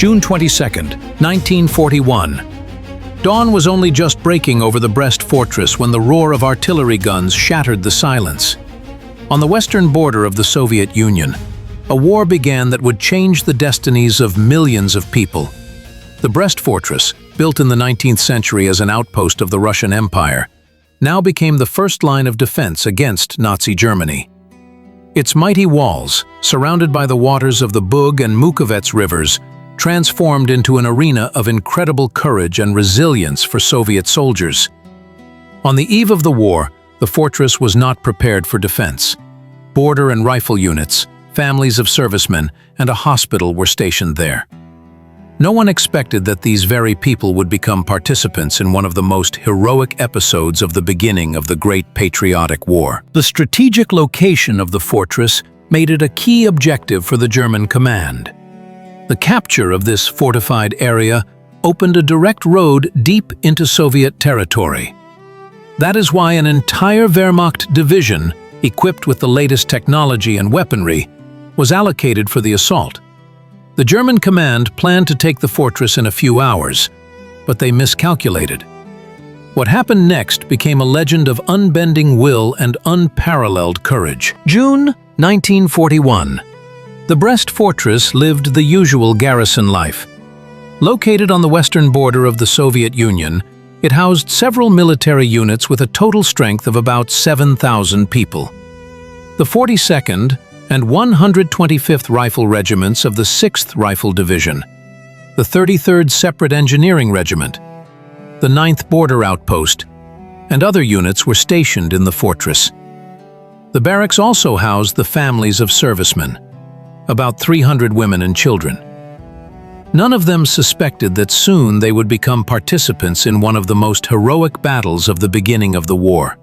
June 22nd, 1941. Dawn was only just breaking over the Brest Fortress when the roar of artillery guns shattered the silence. On the western border of the Soviet Union, a war began that would change the destinies of millions of people. The Brest Fortress, built in the 19th century as an outpost of the Russian Empire, now became the first line of defense against Nazi Germany. Its mighty walls, surrounded by the waters of the Bug and Mukovets rivers, transformed into an arena of incredible courage and resilience for Soviet soldiers. On the eve of the war, the fortress was not prepared for defense. Border and rifle units, families of servicemen, and a hospital were stationed there. No one expected that these very people would become participants in one of the most heroic episodes of the beginning of the Great Patriotic War. The strategic location of the fortress made it a key objective for the German command. The capture of this fortified area opened a direct road deep into Soviet territory. That is why an entire Wehrmacht division, equipped with the latest technology and weaponry, was allocated for the assault. The German command planned to take the fortress in a few hours, but they miscalculated. What happened next became a legend of unbending will and unparalleled courage. June 1941. The Brest Fortress lived the usual garrison life. Located on the western border of the Soviet Union, it housed several military units with a total strength of about 7,000 people. The 42nd and 125th Rifle Regiments of the 6th Rifle Division, the 33rd Separate Engineering Regiment, the 9th Border Outpost, and other units were stationed in the fortress. The barracks also housed the families of servicemen, about 300 women and children. None of them suspected that soon they would become participants in one of the most heroic battles of the beginning of the war.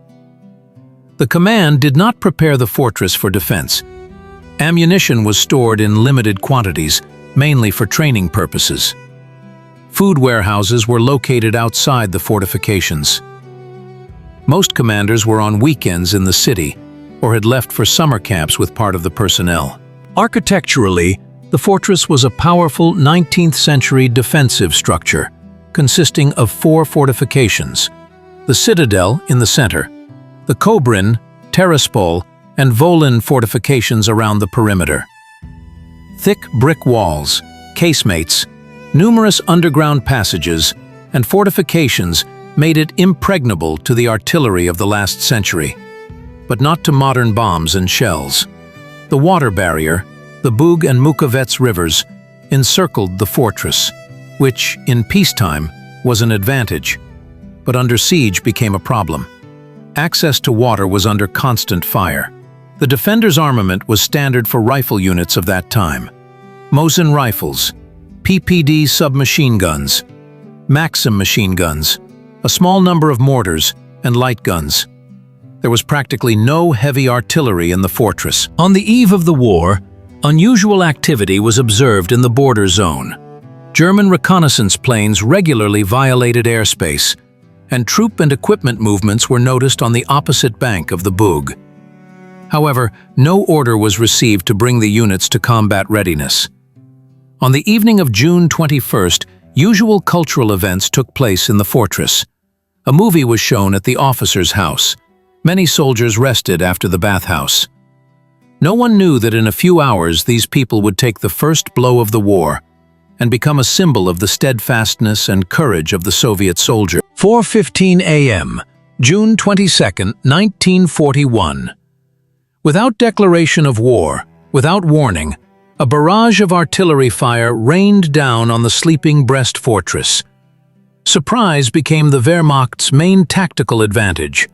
The command did not prepare the fortress for defense. Ammunition was stored in limited quantities, mainly for training purposes. Food warehouses were located outside the fortifications. Most commanders were on weekends in the city or had left for summer camps with part of the personnel. Architecturally, the fortress was a powerful 19th-century defensive structure, consisting of 4 fortifications: the Citadel in the center, the Kobrin, Tiraspol, and Volin fortifications around the perimeter. Thick brick walls, casemates, numerous underground passages, and fortifications made it impregnable to the artillery of the last century, but not to modern bombs and shells. The water barrier, the Bug and Mukovets rivers, encircled the fortress, which, in peacetime, was an advantage, but under siege became a problem. Access to water was under constant fire. The defenders' armament was standard for rifle units of that time: Mosin rifles, PPD submachine guns, Maxim machine guns, a small number of mortars, and light guns. There was practically no heavy artillery in the fortress. On the eve of the war, unusual activity was observed in the border zone. German reconnaissance planes regularly violated airspace, and troop and equipment movements were noticed on the opposite bank of the Bug. However, no order was received to bring the units to combat readiness. On the evening of June 21st, usual cultural events took place in the fortress. A movie was shown at the officer's house. Many soldiers rested after the bathhouse. No one knew that in a few hours these people would take the first blow of the war and become a symbol of the steadfastness and courage of the Soviet soldier. 4:15 a.m., June 22, 1941. Without declaration of war, without warning, a barrage of artillery fire rained down on the sleeping Brest Fortress. Surprise became the Wehrmacht's main tactical advantage.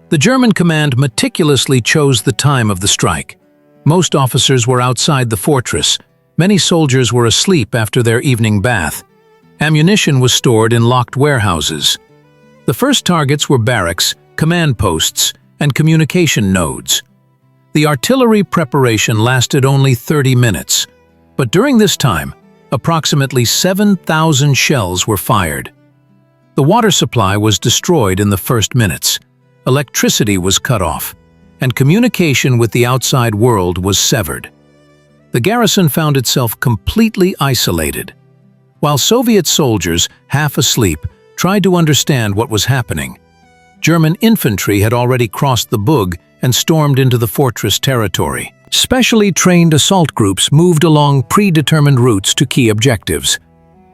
The German command meticulously chose the time of the strike. Most officers were outside the fortress. Many soldiers were asleep after their evening bath. Ammunition was stored in locked warehouses. The first targets were barracks, command posts, and communication nodes. The artillery preparation lasted only 30 minutes, but during this time, approximately 7,000 shells were fired. The water supply was destroyed in the first minutes. Electricity was cut off, and communication with the outside world was severed. The garrison found itself completely isolated. While Soviet soldiers, half asleep, tried to understand what was happening, German infantry had already crossed the Bug and stormed into the fortress territory. Specially trained assault groups moved along predetermined routes to key objectives.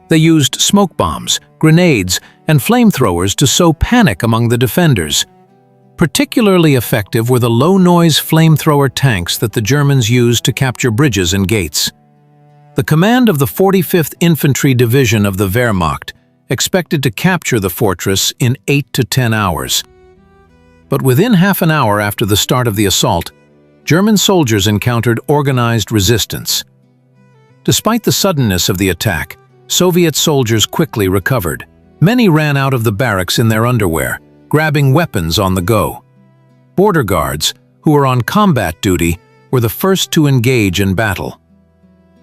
They used smoke bombs, grenades, and flamethrowers to sow panic among the defenders. Particularly effective were the low-noise flamethrower tanks that the Germans used to capture bridges and gates. The command of the 45th Infantry Division of the Wehrmacht expected to capture the fortress in 8 to 10 hours. But within half an hour after the start of the assault, German soldiers encountered organized resistance. Despite the suddenness of the attack, Soviet soldiers quickly recovered. Many ran out of the barracks in their underwear, grabbing weapons on the go. Border guards, who were on combat duty, were the first to engage in battle.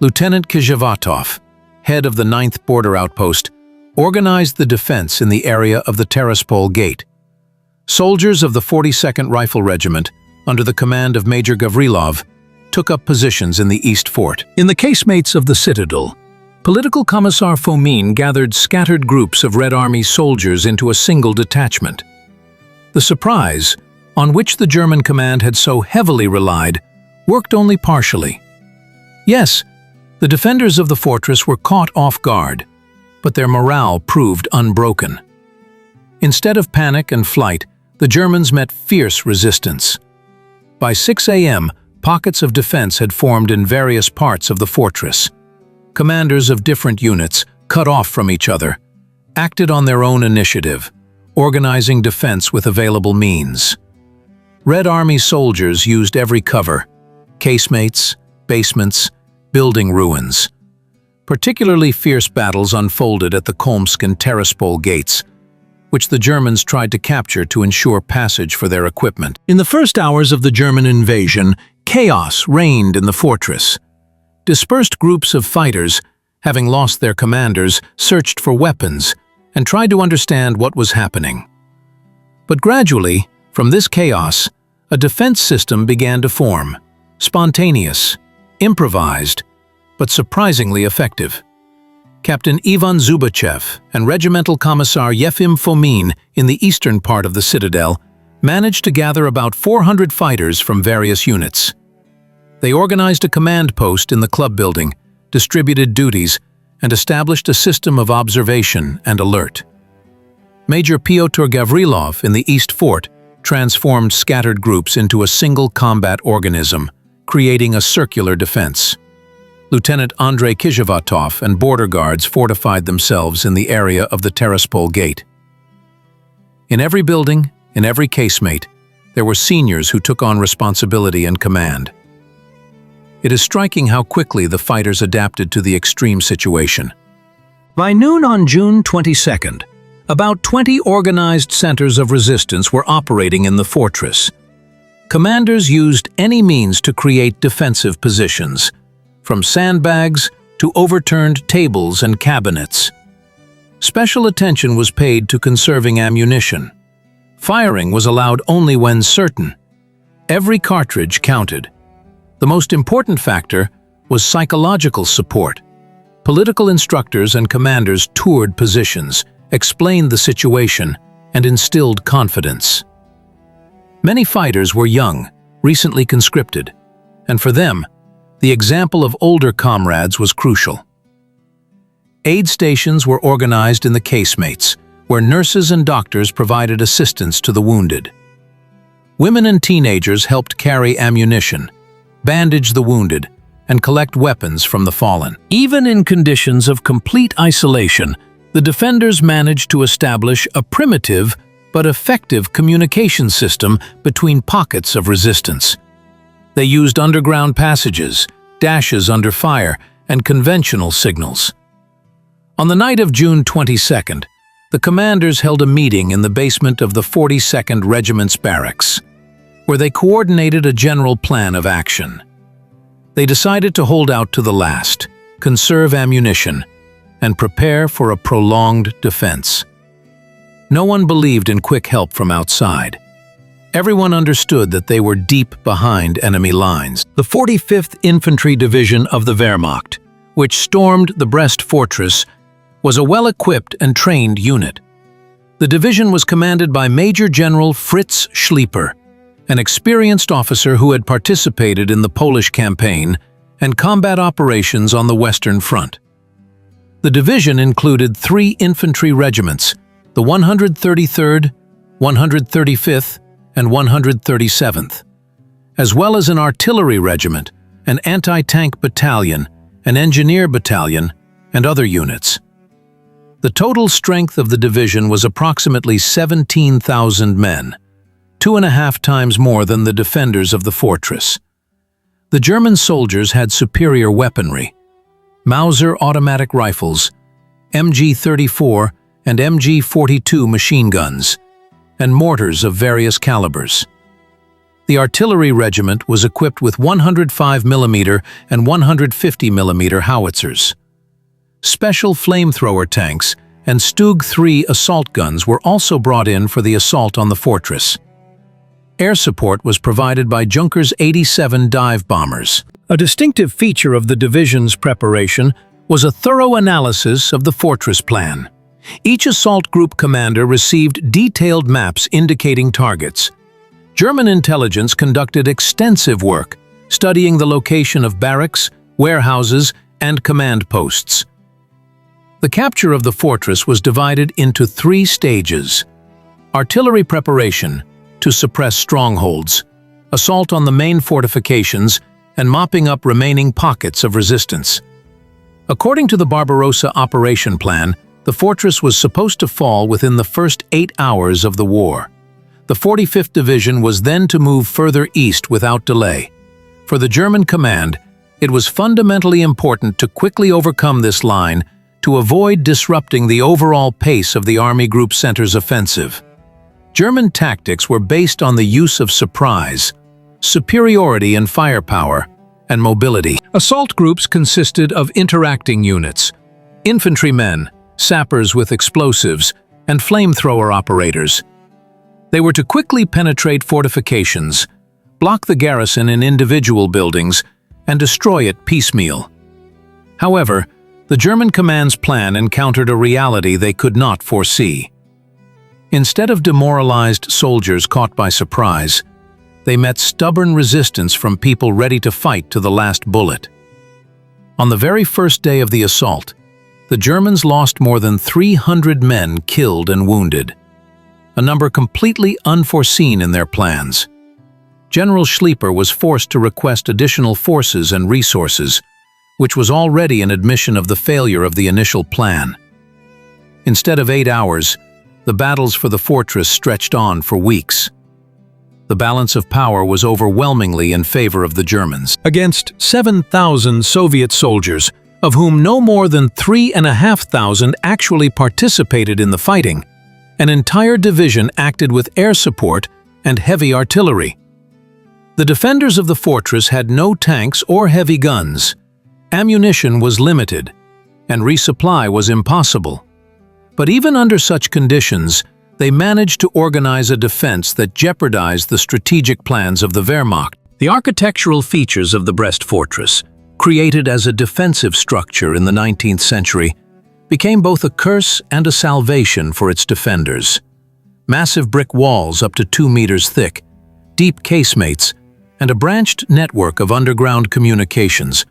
Lieutenant Kizhevatov, head of the 9th Border Outpost, organized the defense in the area of the Tiraspol Gate. Soldiers of the 42nd Rifle Regiment, under the command of Major Gavrilov, took up positions in the East Fort. In the casemates of the citadel, Political Commissar Fomin gathered scattered groups of Red Army soldiers into a single detachment. The surprise, on which the German command had so heavily relied, worked only partially. Yes, the defenders of the fortress were caught off guard, but their morale proved unbroken. Instead of panic and flight, the Germans met fierce resistance. By 6 a.m., pockets of defense had formed in various parts of the fortress. Commanders of different units, cut off from each other, acted on their own initiative, organizing defense with available means. Red Army soldiers used every cover: casemates, basements, building ruins. Particularly fierce battles unfolded at the Kolmsk and Tiraspol gates, which the Germans tried to capture to ensure passage for their equipment. In the first hours of the German invasion, chaos reigned in the fortress. Dispersed groups of fighters, having lost their commanders, searched for weapons and tried to understand what was happening. But gradually, from this chaos, a defense system began to form, spontaneous, improvised, but surprisingly effective. Captain Ivan Zubachev and Regimental Commissar Yefim Fomin in the eastern part of the citadel managed to gather about 400 fighters from various units. They organized a command post in the club building, distributed duties, and established a system of observation and alert. Major Pyotr Gavrilov in the East Fort transformed scattered groups into a single combat organism, creating a circular defense. Lieutenant Andrei Kizhevatov and border guards fortified themselves in the area of the Tiraspol Gate. In every building, in every casemate, there were seniors who took on responsibility and command. It is striking how quickly the fighters adapted to the extreme situation. By noon on June 22nd, about 20 organized centers of resistance were operating in the fortress. Commanders used any means to create defensive positions, from sandbags to overturned tables and cabinets. Special attention was paid to conserving ammunition. Firing was allowed only when certain. Every cartridge counted. The most important factor was psychological support. Political instructors and commanders toured positions, explained the situation, and instilled confidence. Many fighters were young, recently conscripted, and for them, the example of older comrades was crucial. Aid stations were organized in the casemates, where nurses and doctors provided assistance to the wounded. Women and teenagers helped carry ammunition, bandage the wounded, and collect weapons from the fallen. Even in conditions of complete isolation, the defenders managed to establish a primitive but effective communication system between pockets of resistance. They used underground passages, dashes under fire, and conventional signals. On the night of June 22nd, the commanders held a meeting in the basement of the 42nd Regiment's barracks, where they coordinated a general plan of action. They decided to hold out to the last, conserve ammunition, and prepare for a prolonged defense. No one believed in quick help from outside. Everyone understood that they were deep behind enemy lines. The 45th Infantry Division of the Wehrmacht, which stormed the Brest Fortress, was a well-equipped and trained unit. The division was commanded by Major General Fritz Schlieper, an experienced officer who had participated in the Polish campaign and combat operations on the Western Front. The division included 3 infantry regiments, the 133rd, 135th, and 137th, as well as an artillery regiment, an anti-tank battalion, an engineer battalion, and other units. The total strength of the division was approximately 17,000 men, 2.5 times more than the defenders of the fortress. The German soldiers had superior weaponry: Mauser automatic rifles, MG-34 and MG-42 machine guns, and mortars of various calibers. The artillery regiment was equipped with 105mm and 150mm howitzers. Special flamethrower tanks and Stug 3 assault guns were also brought in for the assault on the fortress. Air support was provided by Junkers 87 dive bombers. A distinctive feature of the division's preparation was a thorough analysis of the fortress plan. Each assault group commander received detailed maps indicating targets. German intelligence conducted extensive work, studying the location of barracks, warehouses, and command posts. The capture of the fortress was divided into 3 stages: artillery preparation, to suppress strongholds, assault on the main fortifications, and mopping up remaining pockets of resistance. According to the Barbarossa operation plan, the fortress was supposed to fall within the first 8 hours of the war. The 45th Division was then to move further east without delay. For the German command, it was fundamentally important to quickly overcome this line to avoid disrupting the overall pace of the Army Group Center's offensive. German tactics were based on the use of surprise, superiority in firepower, and mobility. Assault groups consisted of interacting units: infantrymen, sappers with explosives, and flamethrower operators. They were to quickly penetrate fortifications, block the garrison in individual buildings, and destroy it piecemeal. However, the German command's plan encountered a reality they could not foresee. Instead of demoralized soldiers caught by surprise, they met stubborn resistance from people ready to fight to the last bullet. On the very first day of the assault, the Germans lost more than 300 men killed and wounded, a number completely unforeseen in their plans. General Schlieper was forced to request additional forces and resources, which was already an admission of the failure of the initial plan. Instead of 8 hours, the battles for the fortress stretched on for weeks. The balance of power was overwhelmingly in favor of the Germans. Against 7,000 Soviet soldiers, of whom no more than 3,500 actually participated in the fighting, an entire division acted with air support and heavy artillery. The defenders of the fortress had no tanks or heavy guns. Ammunition was limited, and resupply was impossible. But even under such conditions, they managed to organize a defense that jeopardized the strategic plans of the Wehrmacht. The architectural features of the Brest Fortress, created as a defensive structure in the 19th century, became both a curse and a salvation for its defenders. Massive brick walls up to 2 meters thick, deep casemates, and a branched network of underground communications.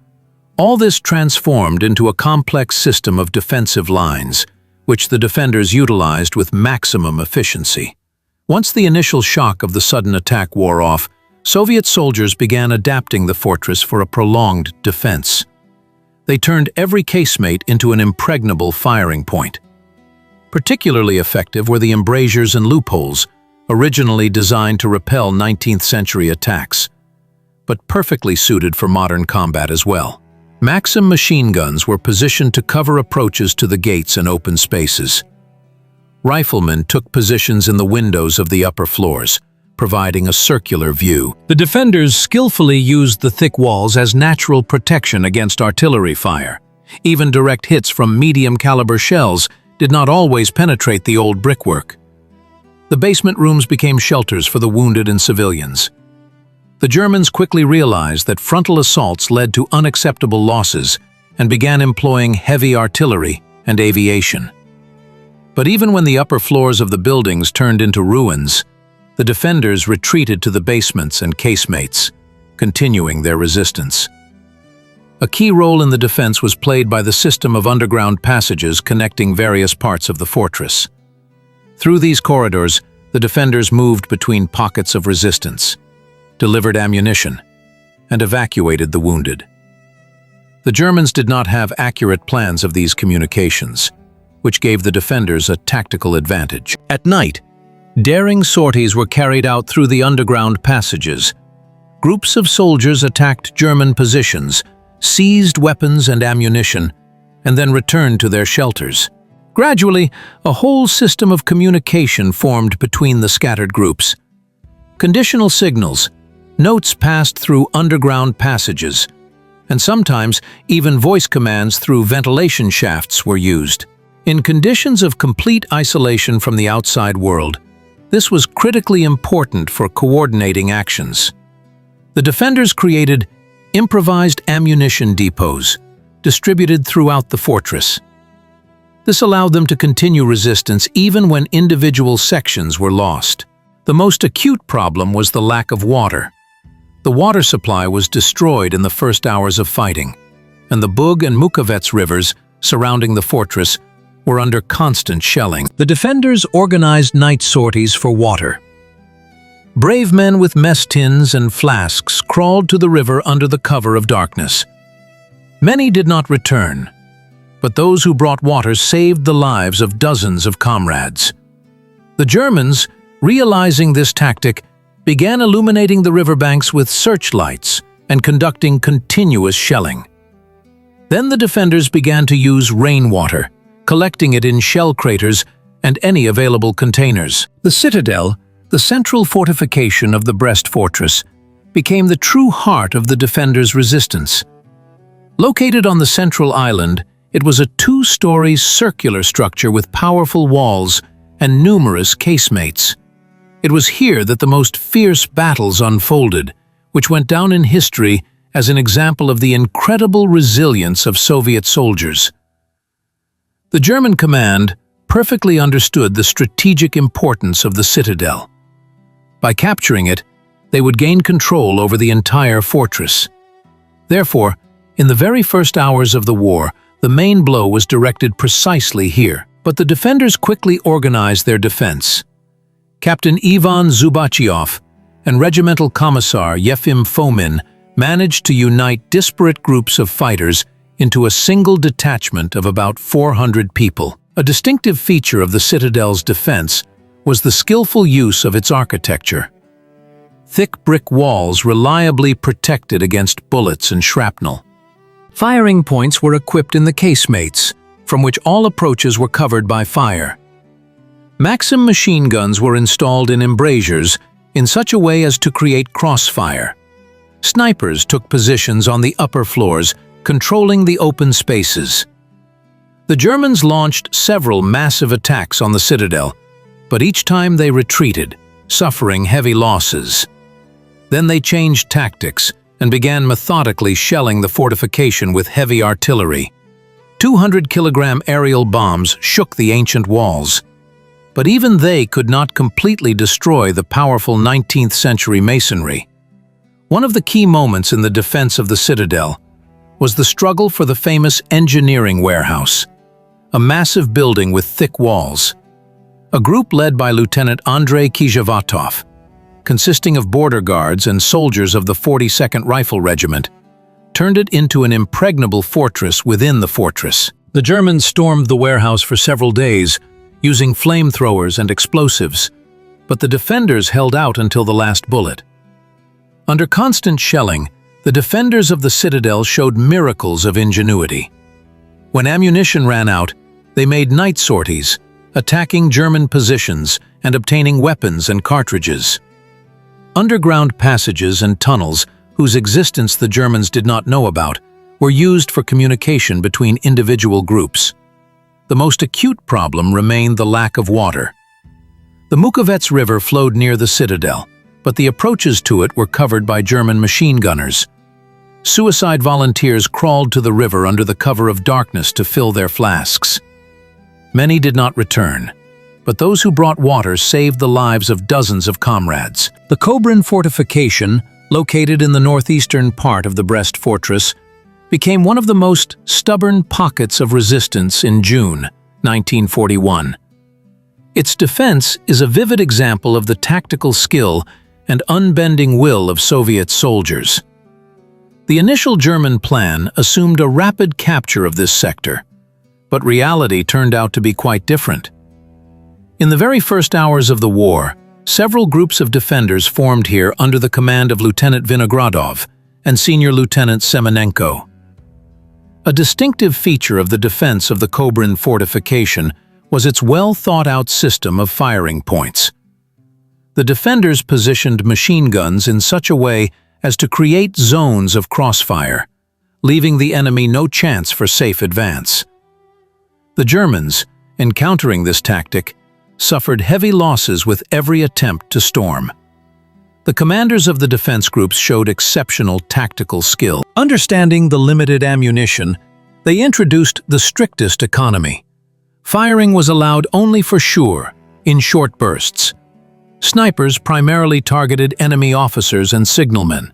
All this transformed into a complex system of defensive lines, which the defenders utilized with maximum efficiency. Once the initial shock of the sudden attack wore off, Soviet soldiers began adapting the fortress for a prolonged defense. They turned every casemate into an impregnable firing point. Particularly effective were the embrasures and loopholes, originally designed to repel 19th century attacks, but perfectly suited for modern combat as well. Maxim machine guns were positioned to cover approaches to the gates and open spaces. Riflemen took positions in the windows of the upper floors, providing a circular view. The defenders skillfully used the thick walls as natural protection against artillery fire. Even direct hits from medium-caliber shells did not always penetrate the old brickwork. The basement rooms became shelters for the wounded and civilians. The Germans quickly realized that frontal assaults led to unacceptable losses and began employing heavy artillery, and aviation. But even when the upper floors of the buildings turned into ruins, the defenders retreated to the basements and casemates, continuing their resistance. A key role in the defense was played by the system of underground passages connecting various parts of the fortress. Through these corridors, the defenders moved between pockets of resistance, delivered ammunition, and evacuated the wounded. The Germans did not have accurate plans of these communications, which gave the defenders a tactical advantage. At night, daring sorties were carried out through the underground passages. Groups of soldiers attacked German positions, seized weapons and ammunition, and then returned to their shelters. Gradually, a whole system of communication formed between the scattered groups. Conditional signals, notes passed through underground passages, and sometimes even voice commands through ventilation shafts were used. In conditions of complete isolation from the outside world, this was critically important for coordinating actions. The defenders created improvised ammunition depots, distributed throughout the fortress. This allowed them to continue resistance even when individual sections were lost. The most acute problem was the lack of water. The water supply was destroyed in the first hours of fighting, and the Bug and Mukovets rivers surrounding the fortress were under constant shelling. The defenders organized night sorties for water. Brave men with mess tins and flasks crawled to the river under the cover of darkness. Many did not return, but those who brought water saved the lives of dozens of comrades. The Germans, realizing this tactic, began illuminating the riverbanks with searchlights and conducting continuous shelling. Then the defenders began to use rainwater, collecting it in shell craters and any available containers. The citadel, the central fortification of the Brest Fortress, became the true heart of the defenders' resistance. Located on the central island, it was a two-story circular structure with powerful walls and numerous casemates. It was here that the most fierce battles unfolded, which went down in history as an example of the incredible resilience of Soviet soldiers. The German command perfectly understood the strategic importance of the citadel. By capturing it, they would gain control over the entire fortress. Therefore, in the very first hours of the war, the main blow was directed precisely here. But the defenders quickly organized their defense. Captain Ivan Zubachiov and Regimental Commissar Yefim Fomin managed to unite disparate groups of fighters into a single detachment of about 400 people. A distinctive feature of the citadel's defense was the skillful use of its architecture. Thick brick walls reliably protected against bullets and shrapnel. Firing points were equipped in the casemates, from which all approaches were covered by fire. Maxim machine guns were installed in embrasures in such a way as to create crossfire. Snipers took positions on the upper floors, controlling the open spaces. The Germans launched several massive attacks on the citadel, but each time they retreated, suffering heavy losses. Then they changed tactics and began methodically shelling the fortification with heavy artillery. 200-kilogram aerial bombs shook the ancient walls. But even they could not completely destroy the powerful 19th-century masonry. One of the key moments in the defense of the citadel was the struggle for the famous engineering warehouse, a massive building with thick walls. A group led by Lieutenant Andrei Kijavatov, consisting of border guards and soldiers of the 42nd Rifle Regiment, turned it into an impregnable fortress within the fortress. The Germans stormed the warehouse for several days, using flamethrowers and explosives, but the defenders held out until the last bullet. Under constant shelling, the defenders of the citadel showed miracles of ingenuity. When ammunition ran out, they made night sorties, attacking German positions and obtaining weapons and cartridges. Underground passages and tunnels, whose existence the Germans did not know about, were used for communication between individual groups. The most acute problem remained the lack of water. The Mukovets River flowed near the citadel, but the approaches to it were covered by German machine gunners. Suicide volunteers crawled to the river under the cover of darkness to fill their flasks. Many did not return, but those who brought water saved the lives of dozens of comrades. The Cobrin fortification, located in the northeastern part of the Brest Fortress, became one of the most stubborn pockets of resistance in June 1941. Its defense is a vivid example of the tactical skill and unbending will of Soviet soldiers. The initial German plan assumed a rapid capture of this sector, but reality turned out to be quite different. In the very first hours of the war, several groups of defenders formed here under the command of Lieutenant Vinogradov and Senior Lieutenant Semenenko. A distinctive feature of the defense of the Cobrin fortification was its well-thought-out system of firing points. The defenders positioned machine guns in such a way as to create zones of crossfire, leaving the enemy no chance for safe advance. The Germans, encountering this tactic, suffered heavy losses with every attempt to storm. The commanders of the defense groups showed exceptional tactical skill. Understanding the limited ammunition, they introduced the strictest economy. Firing was allowed only for sure, in short bursts. Snipers primarily targeted enemy officers and signalmen,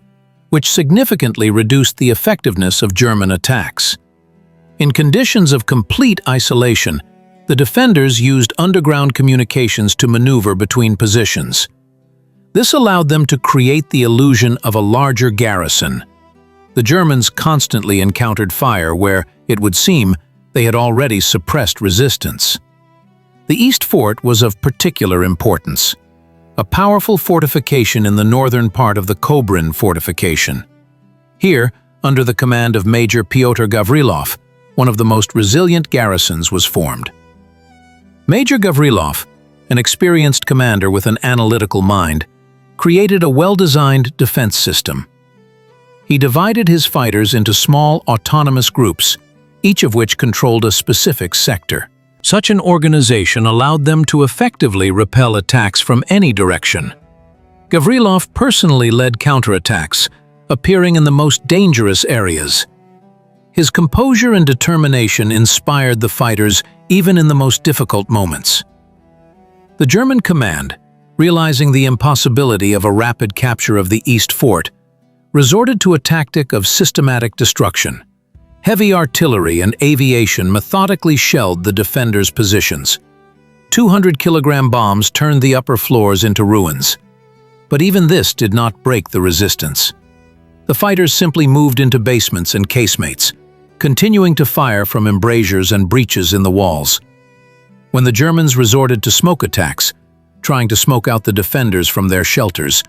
which significantly reduced the effectiveness of German attacks. In conditions of complete isolation, the defenders used underground communications to maneuver between positions. This allowed them to create the illusion of a larger garrison. The Germans constantly encountered fire where, it would seem, they had already suppressed resistance. The East Fort was of particular importance, a powerful fortification in the northern part of the Cobrin fortification. Here, under the command of Major Pyotr Gavrilov, one of the most resilient garrisons was formed. Major Gavrilov, an experienced commander with an analytical mind, created a well-designed defense system. He divided his fighters into small, autonomous groups, each of which controlled a specific sector. Such an organization allowed them to effectively repel attacks from any direction. Gavrilov personally led counterattacks, appearing in the most dangerous areas. His composure and determination inspired the fighters even in the most difficult moments. The German command, realizing the impossibility of a rapid capture of the East Fort, resorted to a tactic of systematic destruction. Heavy artillery and aviation methodically shelled the defenders' positions. 200-kilogram bombs turned the upper floors into ruins. But even this did not break the resistance. The fighters simply moved into basements and casemates, continuing to fire from embrasures and breaches in the walls. When the Germans resorted to smoke attacks, trying to smoke out the defenders from their shelters,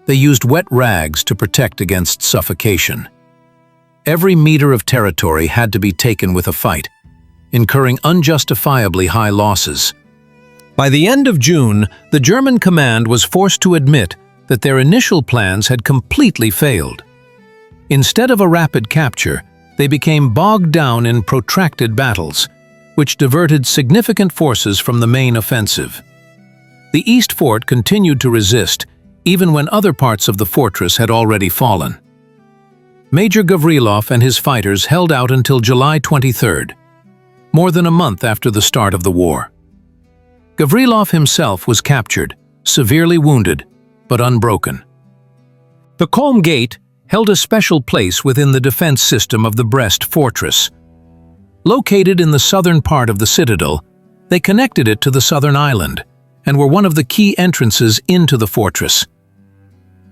they used wet rags to protect against suffocation. Every meter of territory had to be taken with a fight, incurring unjustifiably high losses. By the end of June, the German command was forced to admit that their initial plans had completely failed. Instead of a rapid capture, they became bogged down in protracted battles, which diverted significant forces from the main offensive. The East Fort continued to resist, even when other parts of the fortress had already fallen. Major Gavrilov and his fighters held out until July 23rd, more than a month after the start of the war. Gavrilov himself was captured, severely wounded, but unbroken. The Kolm Gate held a special place within the defense system of the Brest Fortress. Located in the southern part of the citadel, they connected it to the southern island and were one of the key entrances into the fortress.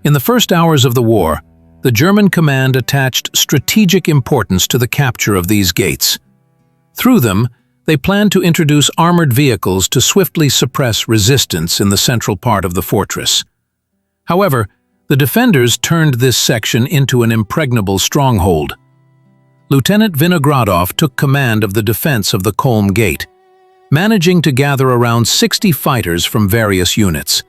In the first hours of the war, the German command attached strategic importance to the capture of these gates. Through them, they planned to introduce armored vehicles to swiftly suppress resistance in the central part of the fortress. However, the defenders turned this section into an impregnable stronghold. Lieutenant Vinogradov took command of the defense of the Kolm Gate, managing to gather around 60 fighters from various units.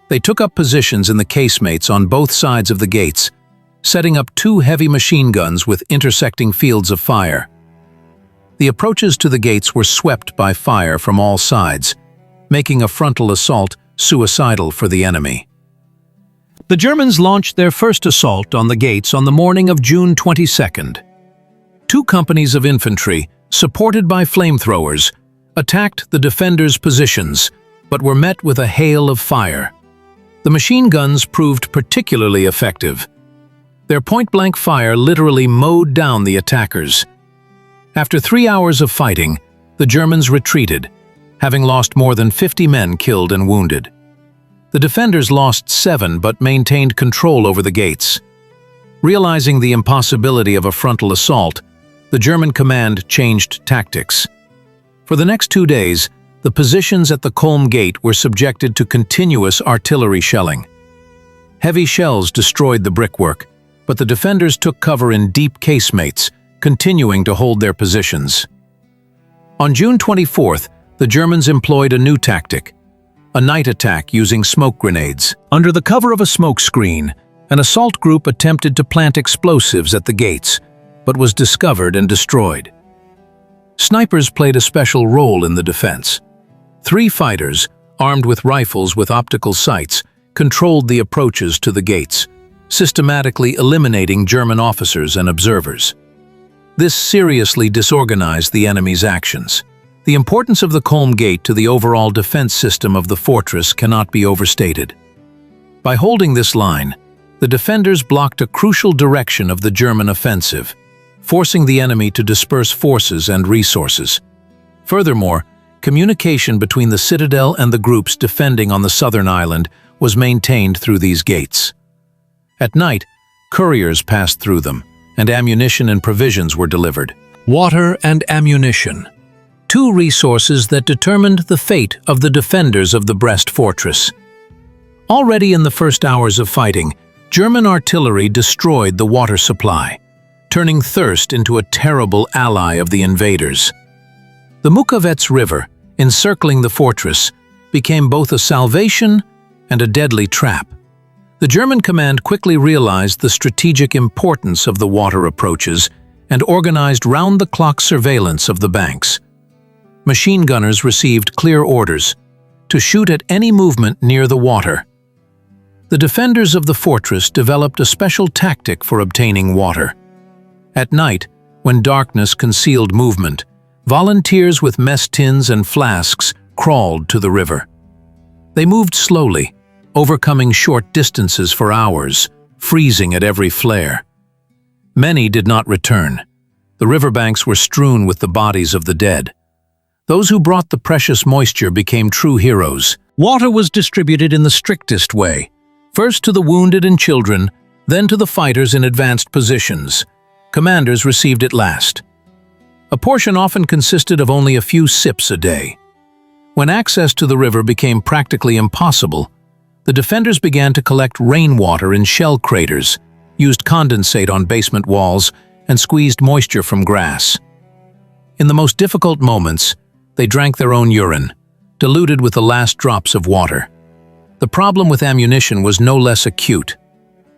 They took up positions in the casemates on both sides of the gates, setting up 2 heavy machine guns with intersecting fields of fire. The approaches to the gates were swept by fire from all sides, making a frontal assault suicidal for the enemy. The Germans launched their first assault on the gates on the morning of June 22nd. 2 companies of infantry, supported by flamethrowers, attacked the defenders' positions, but were met with a hail of fire. The machine guns proved particularly effective. Their point-blank fire literally mowed down the attackers. After 3 hours of fighting, the Germans retreated, having lost more than 50 men killed and wounded. The defenders lost 7 but maintained control over the gates. Realizing the impossibility of a frontal assault, the German command changed tactics. For the next 2 days, the positions at the Kolm Gate were subjected to continuous artillery shelling. Heavy shells destroyed the brickwork, but the defenders took cover in deep casemates, continuing to hold their positions. On June 24th, the Germans employed a new tactic, a night attack using smoke grenades. Under the cover of a smoke screen, an assault group attempted to plant explosives at the gates, but was discovered and destroyed. Snipers played a special role in the defense. 3 fighters, armed with rifles with optical sights, controlled the approaches to the gates, systematically eliminating German officers and observers. This seriously disorganized the enemy's actions. The importance of the Kolm Gate to the overall defense system of the fortress cannot be overstated. By holding this line, the defenders blocked a crucial direction of the German offensive, forcing the enemy to disperse forces and resources. Furthermore, communication between the citadel and the groups defending on the southern island was maintained through these gates. At night, couriers passed through them, and ammunition and provisions were delivered. Water and ammunition, 2 resources that determined the fate of the defenders of the Brest Fortress. Already in the first hours of fighting, German artillery destroyed the water supply, turning thirst into a terrible ally of the invaders. The Mukovets River, encircling the fortress, became both a salvation and a deadly trap. The German command quickly realized the strategic importance of the water approaches and organized round-the-clock surveillance of the banks. Machine gunners received clear orders to shoot at any movement near the water. The defenders of the fortress developed a special tactic for obtaining water. At night, when darkness concealed movement, volunteers with mess tins and flasks crawled to the river. They moved slowly, overcoming short distances for hours, freezing at every flare. Many did not return. The riverbanks were strewn with the bodies of the dead. Those who brought the precious moisture became true heroes. Water was distributed in the strictest way, first to the wounded and children, then to the fighters in advanced positions. Commanders received it last. A portion often consisted of only a few sips a day. When access to the river became practically impossible, the defenders began to collect rainwater in shell craters, used condensate on basement walls, and squeezed moisture from grass. In the most difficult moments, they drank their own urine, diluted with the last drops of water. The problem with ammunition was no less acute.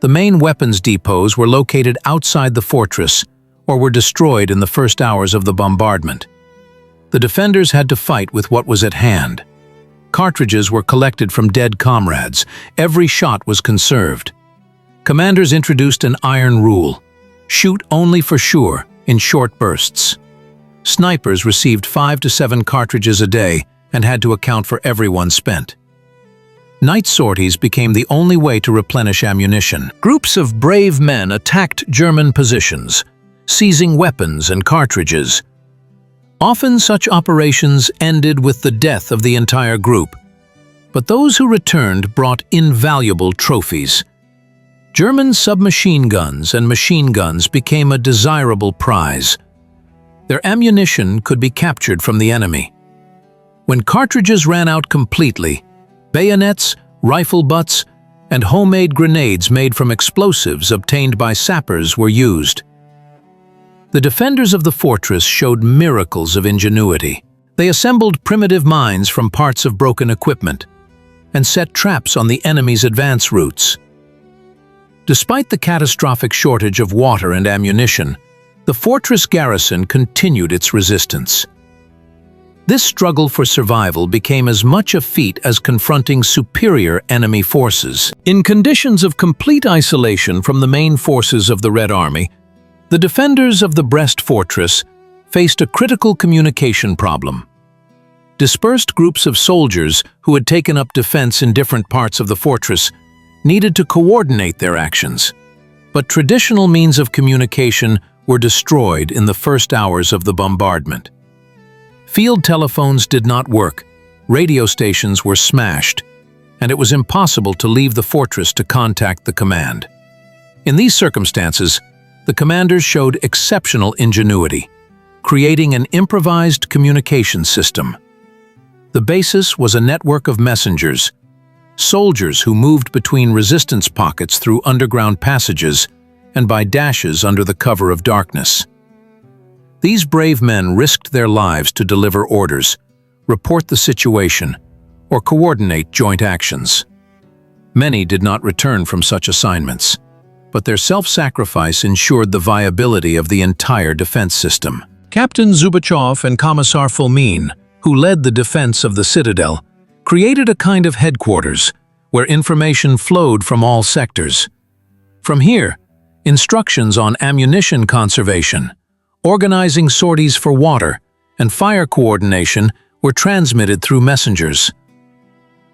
The main weapons depots were located outside the fortress or were destroyed in the first hours of the bombardment. The defenders had to fight with what was at hand. Cartridges were collected from dead comrades. Every shot was conserved. Commanders introduced an iron rule: shoot only for sure, in short bursts. Snipers received 5 to 7 cartridges a day and had to account for every one spent. Night sorties became the only way to replenish ammunition. Groups of brave men attacked German positions, seizing weapons and cartridges. Often such operations ended with the death of the entire group, but those who returned brought invaluable trophies. German submachine guns and machine guns became a desirable prize. Their ammunition could be captured from the enemy. When cartridges ran out completely, bayonets, rifle butts, and homemade grenades made from explosives obtained by sappers were used. The defenders of the fortress showed miracles of ingenuity. They assembled primitive mines from parts of broken equipment and set traps on the enemy's advance routes. Despite the catastrophic shortage of water and ammunition, the fortress garrison continued its resistance. This struggle for survival became as much a feat as confronting superior enemy forces. In conditions of complete isolation from the main forces of the Red Army, the defenders of the Brest Fortress faced a critical communication problem. Dispersed groups of soldiers who had taken up defense in different parts of the fortress needed to coordinate their actions. But traditional means of communication were destroyed in the first hours of the bombardment. Field telephones did not work, radio stations were smashed, and it was impossible to leave the fortress to contact the command. In these circumstances, the commanders showed exceptional ingenuity, creating an improvised communication system. The basis was a network of messengers, soldiers who moved between resistance pockets through underground passages and by dashes under the cover of darkness. These brave men risked their lives to deliver orders, report the situation, or coordinate joint actions. Many did not return from such assignments, but their self-sacrifice ensured the viability of the entire defense system. Captain Zubachov and Commissar Fomin, who led the defense of the citadel, created a kind of headquarters where information flowed from all sectors. From here, instructions on ammunition conservation, organizing sorties for water, and fire coordination were transmitted through messengers.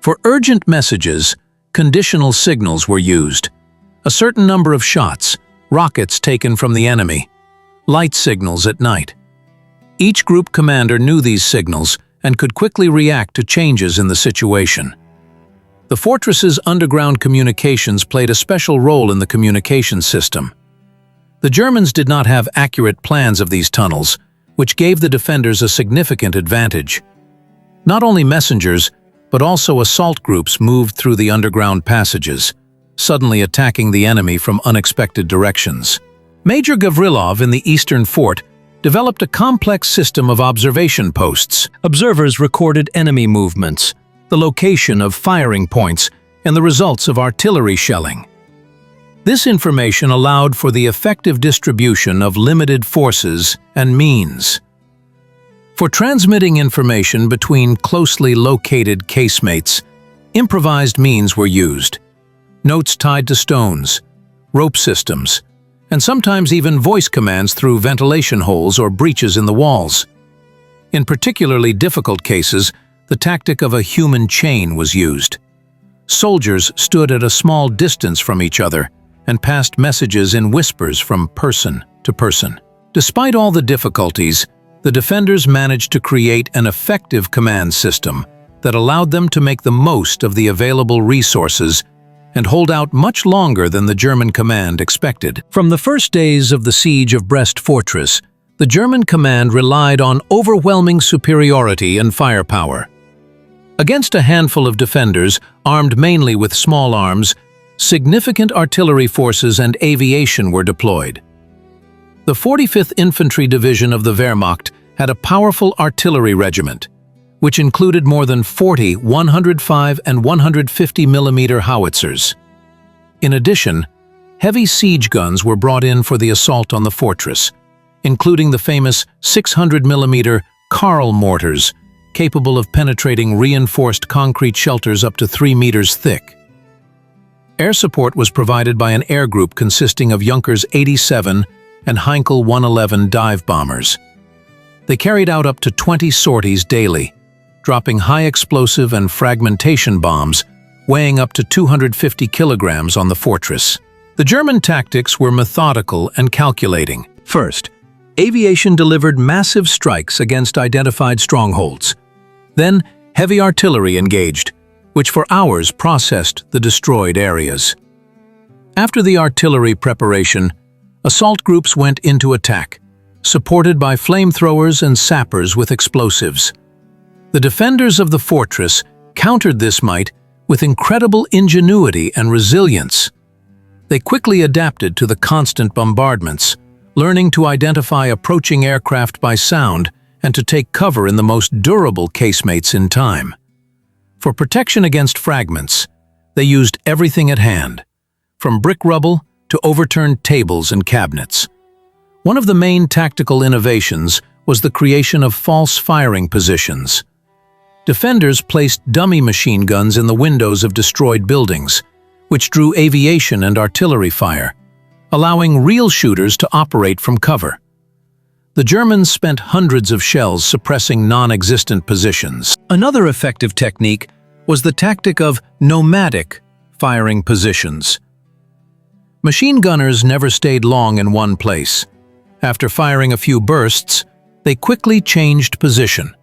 For urgent messages, conditional signals were used. A certain number of shots, rockets taken from the enemy, light signals at night. Each group commander knew these signals and could quickly react to changes in the situation. The fortress's underground communications played a special role in the communication system. The Germans did not have accurate plans of these tunnels, which gave the defenders a significant advantage. Not only messengers, but also assault groups moved through the underground passages, suddenly attacking the enemy from unexpected directions. Major Gavrilov in the eastern fort developed a complex system of observation posts. Observers recorded enemy movements, the location of firing points, and the results of artillery shelling. This information allowed for the effective distribution of limited forces and means. For transmitting information between closely located casemates, improvised means were used. Notes tied to stones, rope systems, and sometimes even voice commands through ventilation holes or breaches in the walls. In particularly difficult cases, the tactic of a human chain was used. Soldiers stood at a small distance from each other and passed messages in whispers from person to person. Despite all the difficulties, the defenders managed to create an effective command system that allowed them to make the most of the available resources and hold out much longer than the German command expected. From the first days of the siege of Brest Fortress, the German command relied on overwhelming superiority and firepower. Against a handful of defenders, armed mainly with small arms, significant artillery forces and aviation were deployed. The 45th Infantry Division of the Wehrmacht had a powerful artillery regiment, which included more than 40 105 and 150 mm howitzers. In addition, heavy siege guns were brought in for the assault on the fortress, including the famous 600 mm Karl mortars, capable of penetrating reinforced concrete shelters up to 3 meters thick. Air support was provided by an air group consisting of Junkers 87 and Heinkel 111 dive bombers. They carried out up to 20 sorties daily, dropping high-explosive and fragmentation bombs weighing up to 250 kilograms on the fortress. The German tactics were methodical and calculating. First, aviation delivered massive strikes against identified strongholds. Then, heavy artillery engaged, which for hours processed the destroyed areas. After the artillery preparation, assault groups went into attack, supported by flamethrowers and sappers with explosives. The defenders of the fortress countered this might with incredible ingenuity and resilience. They quickly adapted to the constant bombardments, learning to identify approaching aircraft by sound and to take cover in the most durable casemates in time. For protection against fragments, they used everything at hand, from brick rubble to overturned tables and cabinets. One of the main tactical innovations was the creation of false firing positions. Defenders placed dummy machine guns in the windows of destroyed buildings, which drew aviation and artillery fire, allowing real shooters to operate from cover. The Germans spent hundreds of shells suppressing non-existent positions. Another effective technique was the tactic of nomadic firing positions. Machine gunners never stayed long in one place. After firing a few bursts, they quickly changed position.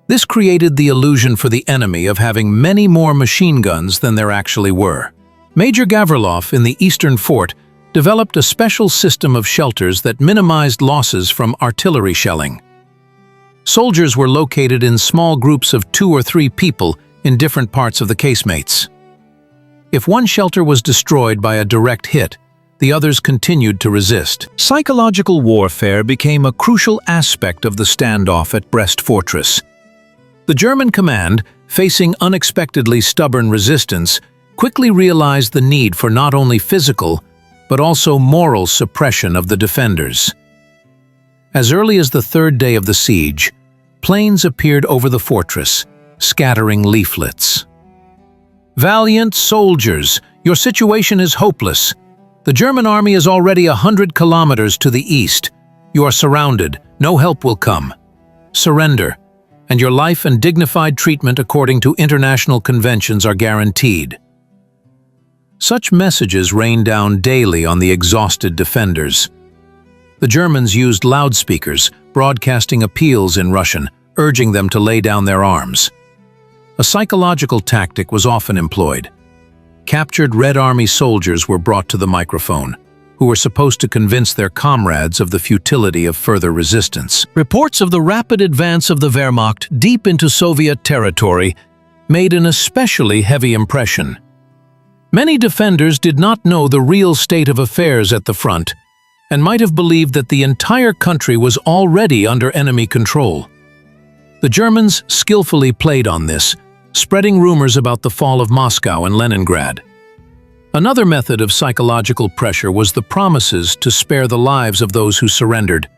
This created the illusion for the enemy of having many more machine guns than there actually were. Major Gavrilov in the Eastern Fort developed a special system of shelters that minimized losses from artillery shelling. Soldiers were located in small groups of 2 or 3 people in different parts of the casemates. If one shelter was destroyed by a direct hit, the others continued to resist. Psychological warfare became a crucial aspect of the standoff at Brest Fortress. The German command, facing unexpectedly stubborn resistance, quickly realized the need for not only physical, but also moral suppression of the defenders. As early as the 3rd day of the siege, planes appeared over the fortress, scattering leaflets. "Valiant soldiers, your situation is hopeless. The German army is already 100 kilometers to the east. You are surrounded, no help will come. Surrender, and your life and dignified treatment according to international conventions are guaranteed." Such messages rained down daily on the exhausted defenders. The Germans used loudspeakers, broadcasting appeals in Russian, urging them to lay down their arms. A psychological tactic was often employed. Captured Red Army soldiers were brought to the microphone, who were supposed to convince their comrades of the futility of further resistance. Reports of the rapid advance of the Wehrmacht deep into Soviet territory made an especially heavy impression. Many defenders did not know the real state of affairs at the front and might have believed that the entire country was already under enemy control. The Germans skillfully played on this, spreading rumors about the fall of Moscow and Leningrad. Another method of psychological pressure was the promises to spare the lives of those who surrendered,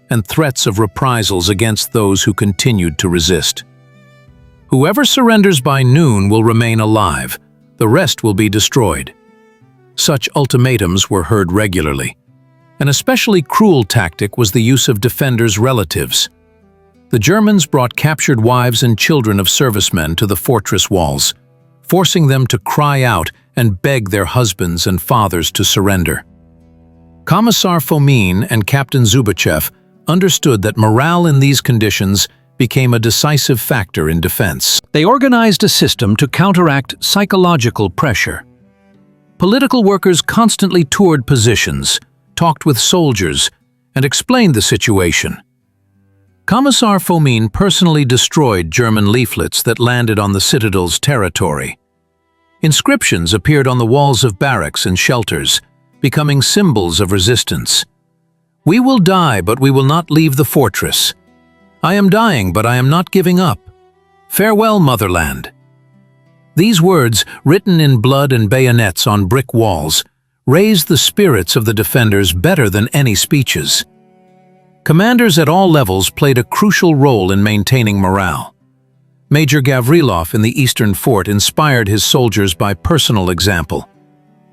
and threats of reprisals against those who continued to resist. Whoever surrenders by noon will remain alive, the rest will be destroyed. Such ultimatums were heard regularly. An especially cruel tactic was the use of defenders' relatives. The Germans brought captured wives and children of servicemen to the fortress walls, forcing them to cry out and beg their husbands and fathers to surrender. Commissar Fomin and Captain Zubachev understood that morale in these conditions became a decisive factor in defense. They organized a system to counteract psychological pressure. Political workers constantly toured positions, talked with soldiers, and explained the situation. Commissar Fomin personally destroyed German leaflets that landed on the citadel's territory. Inscriptions appeared on the walls of barracks and shelters, becoming symbols of resistance. "We will die, but we will not leave the fortress. I am dying, but I am not giving up. Farewell, motherland." These words, written in blood and bayonets on brick walls, raised the spirits of the defenders better than any speeches. Commanders at all levels played a crucial role in maintaining morale. Major Gavrilov in the Eastern Fort inspired his soldiers by personal example.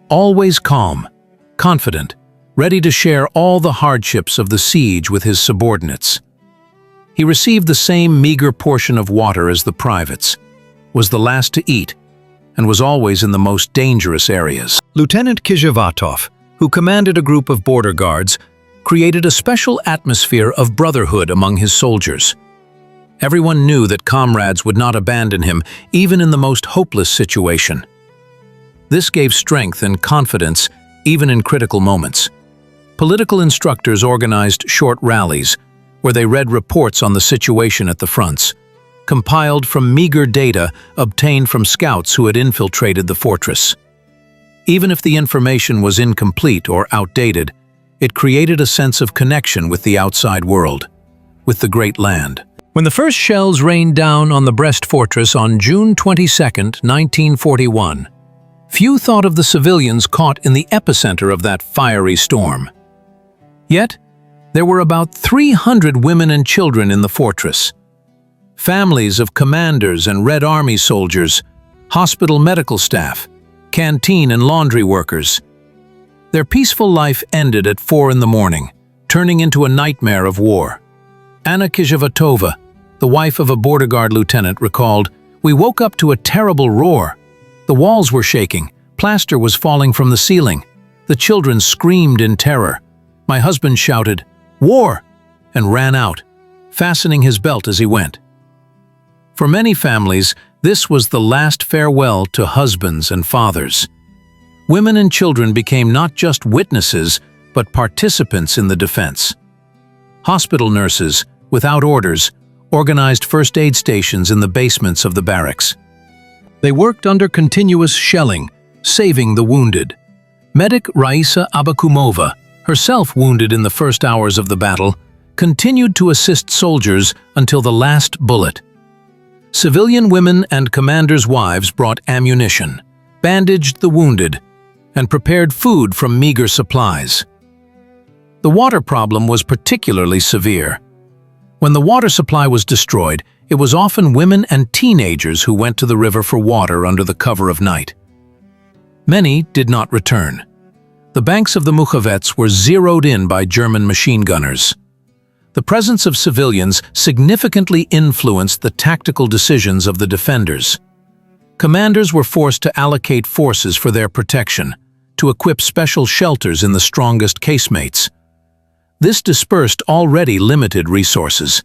Always calm, confident, ready to share all the hardships of the siege with his subordinates. He received the same meager portion of water as the privates, was the last to eat, and was always in the most dangerous areas. Lieutenant Kizhevatov, who commanded a group of border guards, created a special atmosphere of brotherhood among his soldiers. Everyone knew that comrades would not abandon him, even in the most hopeless situation. This gave strength and confidence, even in critical moments. Political instructors organized short rallies, where they read reports on the situation at the fronts, compiled from meager data obtained from scouts who had infiltrated the fortress. Even if the information was incomplete or outdated, it created a sense of connection with the outside world, with the great land. When the first shells rained down on the Brest Fortress on June 22, 1941, few thought of the civilians caught in the epicenter of that fiery storm. Yet, there were about 300 women and children in the fortress. Families of commanders and Red Army soldiers, hospital medical staff, canteen and laundry workers. Their peaceful life ended at 4 in the morning, turning into a nightmare of war. Anna Kizhevatova, the wife of a border guard lieutenant, recalled, "We woke up to a terrible roar. The walls were shaking, plaster was falling from the ceiling. The children screamed in terror. My husband shouted, 'War!' and ran out, fastening his belt as he went." For many families, this was the last farewell to husbands and fathers. Women and children became not just witnesses, but participants in the defense. Hospital nurses, without orders, organized first aid stations in the basements of the barracks. They worked under continuous shelling, saving the wounded. Medic Raisa Abakumova, herself wounded in the first hours of the battle, continued to assist soldiers until the last bullet. Civilian women and commanders' wives brought ammunition, bandaged the wounded, and prepared food from meager supplies. The water problem was particularly severe. When the water supply was destroyed, it was often women and teenagers who went to the river for water under the cover of night. Many did not return. The banks of the Mukhavets were zeroed in by German machine gunners. The presence of civilians significantly influenced the tactical decisions of the defenders. Commanders were forced to allocate forces for their protection, to equip special shelters in the strongest casemates. This dispersed already limited resources.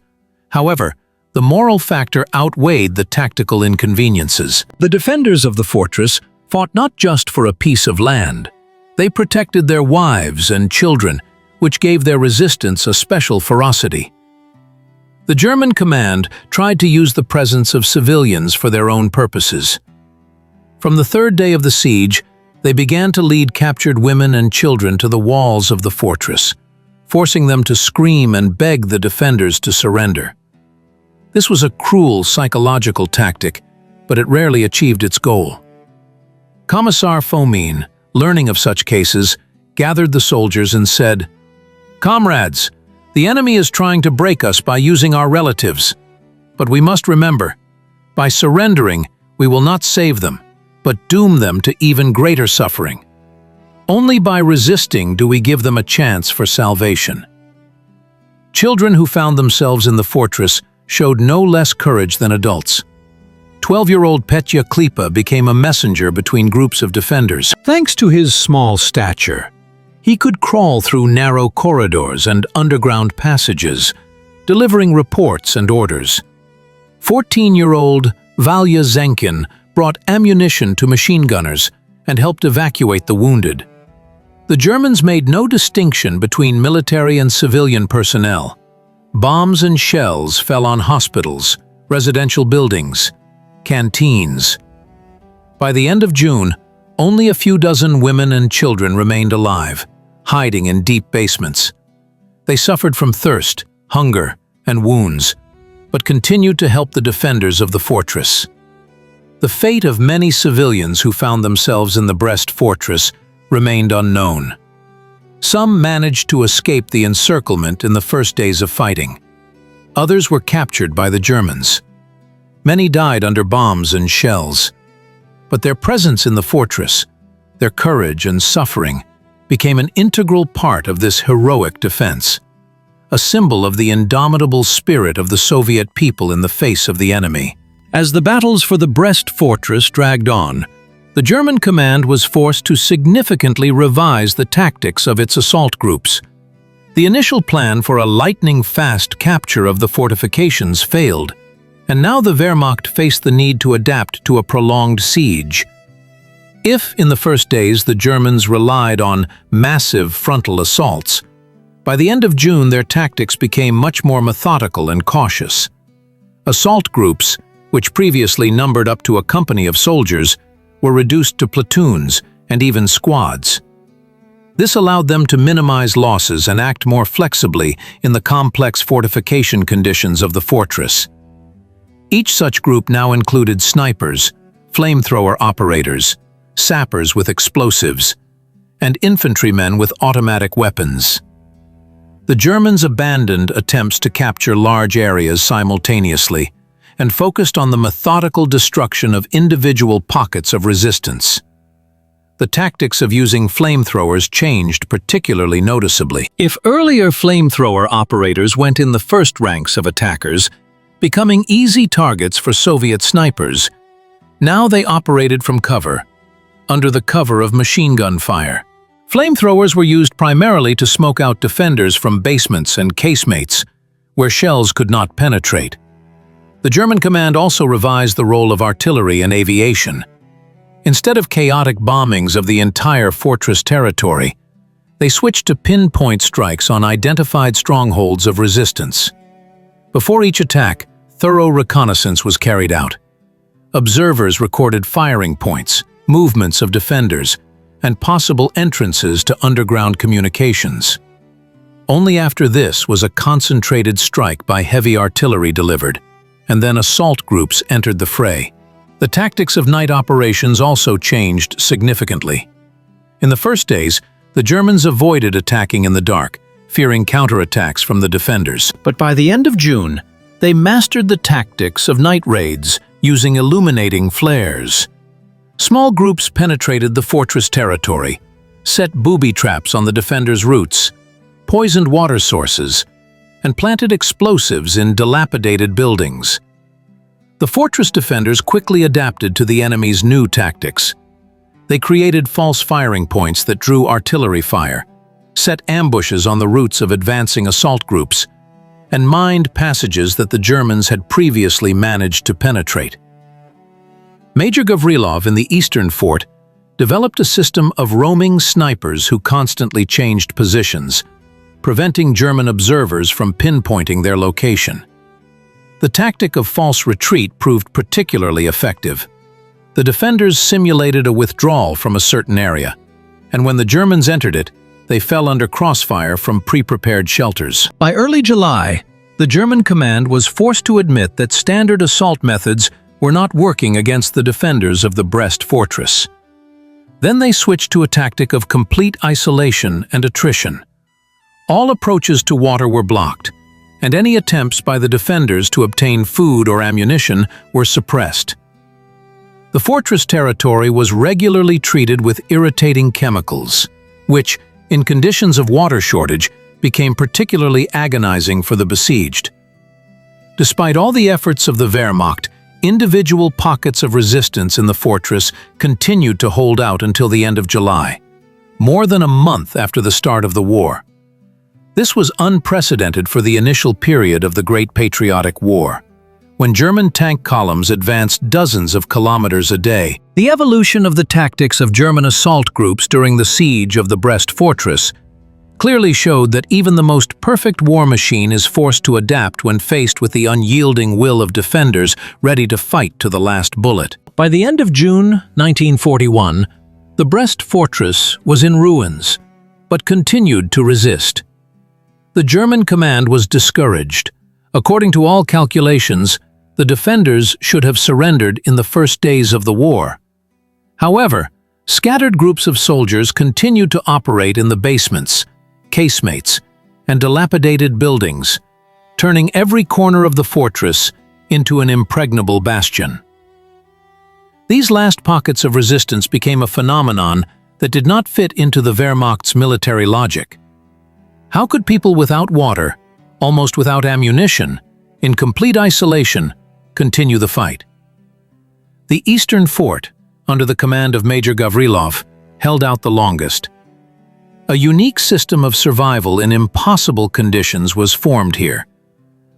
However, the moral factor outweighed the tactical inconveniences. The defenders of the fortress fought not just for a piece of land. They protected their wives and children, which gave their resistance a special ferocity. The German command tried to use the presence of civilians for their own purposes. From the third day of the siege, they began to lead captured women and children to the walls of the fortress, forcing them to scream and beg the defenders to surrender. This was a cruel psychological tactic, but it rarely achieved its goal. Commissar Fomin, learning of such cases, gathered the soldiers and said, "Comrades, the enemy is trying to break us by using our relatives. But we must remember, by surrendering, we will not save them, but doom them to even greater suffering. Only by resisting do we give them a chance for salvation." Children who found themselves in the fortress showed no less courage than adults. 12-year-old Petya Klipa became a messenger between groups of defenders. Thanks to his small stature, he could crawl through narrow corridors and underground passages, delivering reports and orders. 14-year-old Valya Zenkin brought ammunition to machine gunners and helped evacuate the wounded. The Germans made no distinction between military and civilian personnel. Bombs and shells fell on hospitals, residential buildings, canteens. By the end of June, only a few dozen women and children remained alive, hiding in deep basements. They suffered from thirst, hunger, and wounds, but continued to help the defenders of the fortress. The fate of many civilians who found themselves in the Brest Fortress remained unknown. Some managed to escape the encirclement in the first days of fighting. Others were captured by the Germans. Many died under bombs and shells. But their presence in the fortress, their courage and suffering, became an integral part of this heroic defense, a symbol of the indomitable spirit of the Soviet people in the face of the enemy. As the battles for the Brest Fortress dragged on, the German command was forced to significantly revise the tactics of its assault groups. The initial plan for a lightning-fast capture of the fortifications failed, and now the Wehrmacht faced the need to adapt to a prolonged siege. If, in the first days, the Germans relied on massive frontal assaults, by the end of June their tactics became much more methodical and cautious. Assault groups, which previously numbered up to a company of soldiers, were reduced to platoons and even squads. This allowed them to minimize losses and act more flexibly in the complex fortification conditions of the fortress. Each such group now included snipers, flamethrower operators, sappers with explosives, and infantrymen with automatic weapons. The Germans abandoned attempts to capture large areas simultaneously and focused on the methodical destruction of individual pockets of resistance. The tactics of using flamethrowers changed particularly noticeably. If earlier flamethrower operators went in the first ranks of attackers, becoming easy targets for Soviet snipers, now they operated from cover, under the cover of machine gun fire. Flamethrowers were used primarily to smoke out defenders from basements and casemates, where shells could not penetrate. The German command also revised the role of artillery and aviation. Instead of chaotic bombings of the entire fortress territory, they switched to pinpoint strikes on identified strongholds of resistance. Before each attack, thorough reconnaissance was carried out. Observers recorded firing points, movements of defenders, and possible entrances to underground communications. Only after this was a concentrated strike by heavy artillery delivered, and then assault groups entered the fray. The tactics of night operations also changed significantly. In the first days, the Germans avoided attacking in the dark, fearing counterattacks from the defenders. But by the end of June, they mastered the tactics of night raids using illuminating flares. Small groups penetrated the fortress territory, set booby traps on the defenders' routes, poisoned water sources, and planted explosives in dilapidated buildings. The fortress defenders quickly adapted to the enemy's new tactics. They created false firing points that drew artillery fire, set ambushes on the routes of advancing assault groups, and mined passages that the Germans had previously managed to penetrate. Major Gavrilov in the eastern fort developed a system of roaming snipers who constantly changed positions, preventing German observers from pinpointing their location. The tactic of false retreat proved particularly effective. The defenders simulated a withdrawal from a certain area, and when the Germans entered it, they fell under crossfire from pre-prepared shelters. By early July, the German command was forced to admit that standard assault methods were not working against the defenders of the Brest Fortress. Then they switched to a tactic of complete isolation and attrition. All approaches to water were blocked, and any attempts by the defenders to obtain food or ammunition were suppressed. The fortress territory was regularly treated with irritating chemicals, which, in conditions of water shortage, became particularly agonizing for the besieged. Despite all the efforts of the Wehrmacht, individual pockets of resistance in the fortress continued to hold out until the end of July, more than a month after the start of the war. This was unprecedented for the initial period of the Great Patriotic War, when German tank columns advanced dozens of kilometers a day. The evolution of the tactics of German assault groups during the siege of the Brest Fortress clearly showed that even the most perfect war machine is forced to adapt when faced with the unyielding will of defenders ready to fight to the last bullet. By the end of June 1941, the Brest Fortress was in ruins, but continued to resist. The German command was discouraged. According to all calculations, the defenders should have surrendered in the first days of the war. However, scattered groups of soldiers continued to operate in the basements, casemates, and dilapidated buildings, turning every corner of the fortress into an impregnable bastion. These last pockets of resistance became a phenomenon that did not fit into the Wehrmacht's military logic. How could people without water, almost without ammunition, in complete isolation, continue the fight? The eastern fort, under the command of Major Gavrilov, held out the longest. A unique system of survival in impossible conditions was formed here.